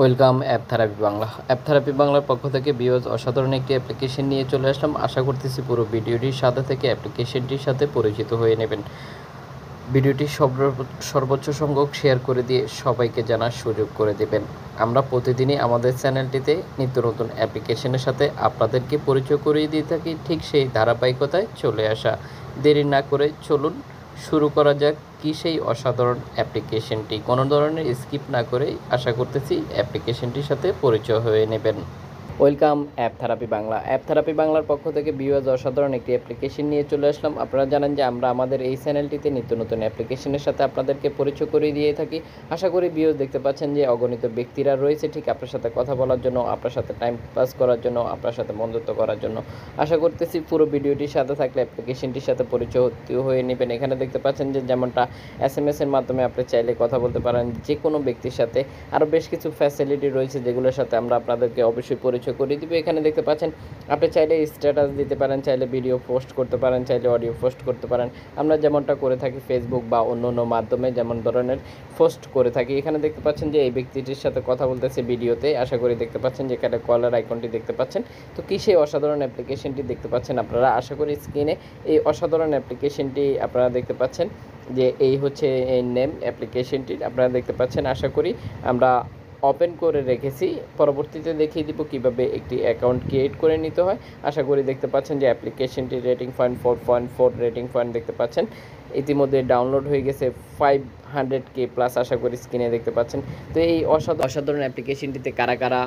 Welcome app therapy Bangla. App therapy বাংলার পক্ষ থেকে ভিউয়ার্স অসাধারণ একটি অ্যাপ্লিকেশন নিয়ে চলে আসলাম। আশা করতেছি পুরো ভিডিওটির সাথে থেকে অ্যাপ্লিকেশনটির সাথে পরিচিত হয়ে নেবেন। ভিডিওটি সর্বোচ্চ সংখ্যক শেয়ার করে দিয়ে সবাইকে জানার সুযোগ করে দেবেন। আমরা প্রতিদিনই আমাদের চ্যানেলটিতে নিত্য নতুন অ্যাপ্লিকেশনের সাথে আপনাদেরকে পরিচয় করিয়ে দিয়ে থাকি, ঠিক সেই ধারাবাহিকতায় চলে আসা। দেরি না করে চলুন শুরু করা যাক কি সেই অসাধারণ অ্যাপ্লিকেশনটি। কোনো ধরনের স্কিপ না করেই আশা করতেছি অ্যাপ্লিকেশনটির সাথে পরিচয় হয়ে নেবেন। Welcome app therapy Bangla. App therapy বাংলার পক্ষ থেকে ভিউয়ার্স অসাধারণ একটি অ্যাপ্লিকেশন নিয়ে চলে আসলাম। আপনারা জানেন যে আমরা আমাদের এই চ্যানেলটিতে নিত্য নতুন অ্যাপ্লিকেশনের সাথে আপনাদেরকে পরিচয় করিয়ে দিয়ে থাকি। আশা করি ভিউয়ার্স দেখতে পাচ্ছেন যে অগণিত ব্যক্তিরা রয়েছে ঠিক আপনার সাথে কথা বলার জন্য, আপনার সাথে টাইম পাস করার জন্য, আপনার সাথে বন্ধুত্ব করার জন্য। আশা করতেছি পুরো ভিডিওটির সাথে থাকলে অ্যাপ্লিকেশনটির সাথে পরিচয় হয়ে নেবেন। এখানে দেখতে পাচ্ছেন যে যেমনটা SMS এর মাধ্যমে আপনি চাইলে কথা বলতে পারেন যে কোনো ব্যক্তির সাথে। আরও বেশ কিছু ফ্যাসিলিটি রয়েছে যেগুলোর সাথে আমরা আপনাদেরকে অবশ্যই পরিচয় করে দিবে। এখানে দেখতে পাচ্ছেন আপনি চাইলে স্ট্যাটাস দিতে পারেন, চাইলে ভিডিও পোস্ট করতে পারেন, চাইলে অডিও পোস্ট করতে পারেন। আমরা যেমনটা করে থাকি ফেসবুক বা অন্য মাধ্যমে যেমন ধরনের পোস্ট করে থাকি। এখানে দেখতে পাচ্ছেন যে এই ব্যক্তিটির সাথে কথা বলতেছে ভিডিওতে। আশা করি দেখতে পাচ্ছেন যে এখানে কলার আইকনটি দেখতে পাচ্ছেন। তো কি সেই অসাধারণ অ্যাপ্লিকেশনটি দেখতে পাচ্ছেন আপনারা? আশা করি স্ক্রিনে এই অসাধারণ অ্যাপ্লিকেশনটি আপনারা দেখতে পাচ্ছেন যে এই হচ্ছে এই নেম অ্যাপ্লিকেশনটির আপনারা দেখতে পাচ্ছেন। আশা করি আমরা ওপেন করে রেখেছি, পরবর্তীতে দেখিয়ে দিব কিভাবে একটি অ্যাকাউন্ট ক্রিয়েট করে নিতে হয়। আশা করি দেখতে পাচ্ছেন যে অ্যাপ্লিকেশনটি রেটিং পয়েন্ট 4.4 রেটিং পয়েন্ট দেখতে পাচ্ছেন। ইতিমধ্যে ডাউনলোড হয়ে গেছে 500K প্লাস। আশা করি স্ক্রিনে দেখতে পাচ্ছেন। তো এই অসাধারণ অ্যাপ্লিকেশনটিতে কারা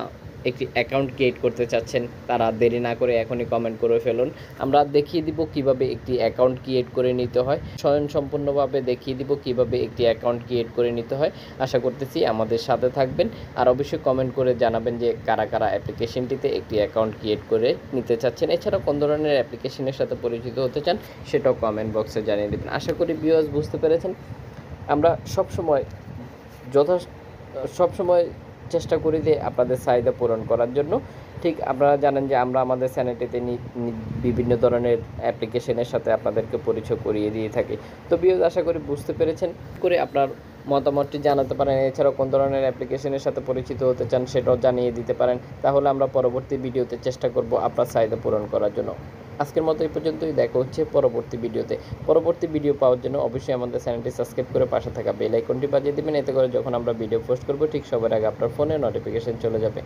একটি অ্যাকাউন্ট ক্রিয়েট করতে চাচ্ছেন তারা দেরি না করে এখনই কমেন্ট করে ফেলুন। আমরা দেখিয়ে দিব কিভাবে একটি অ্যাকাউন্ট ক্রিয়েট করে নিতে হয়, স্বয়ংসম্পূর্ণভাবে দেখিয়ে দিব কিভাবে একটি অ্যাকাউন্ট ক্রিয়েট করে নিতে হয়। আশা করতেছি আমাদের সাথে থাকবেন আর অবশ্যই কমেন্ট করে জানাবেন যে কারা অ্যাপ্লিকেশনটিতে একটি অ্যাকাউন্ট ক্রিয়েট করে নিতে চাচ্ছেন। এছাড়া কোন ধরনের অ্যাপ্লিকেশনের সাথে পরিচিত হতে চান সেটাও কমেন্ট বক্সে জানিয়ে দেবেন। আশা করি ভিউয়ার্স বুঝতে পেরেছেন। আমরা সবসময় চেষ্টা করি যে আপনাদের চাহিদা পূরণ করার জন্য। ঠিক আপনারা জানেন যে আমরা আমাদের চ্যানেলটিতে বিভিন্ন ধরনের অ্যাপ্লিকেশনের সাথে আপনাদেরকে পরিচয় করিয়ে দিয়ে থাকি। তো ভিউয়ার্স আশা করি বুঝতে পেরেছেন, করে আপনার মতামতটি জানাতে পারেন। এছাড়াও কোন ধরনের অ্যাপ্লিকেশনের সাথে পরিচিত হতে চান সেটাও জানিয়ে দিতে পারেন। তাহলে আমরা পরবর্তী ভিডিওতে চেষ্টা করব আপনার চাহিদা পূরণ করার জন্য। আজকের মতো এই পর্যন্তই, দেখা হচ্ছে পরবর্তী ভিডিওতে। পরবর্তী ভিডিও পাওয়ার জন্য অবশ্যই আমাদের চ্যানেলটি সাবস্ক্রাইব করে পাশে থাকা বেল আইকনটি বাজিয়ে দেবেন। এতে করে যখন আমরা ভিডিও পোস্ট করব ঠিক সবার আগে আপনার ফোনে নোটিফিকেশন চলে যাবে।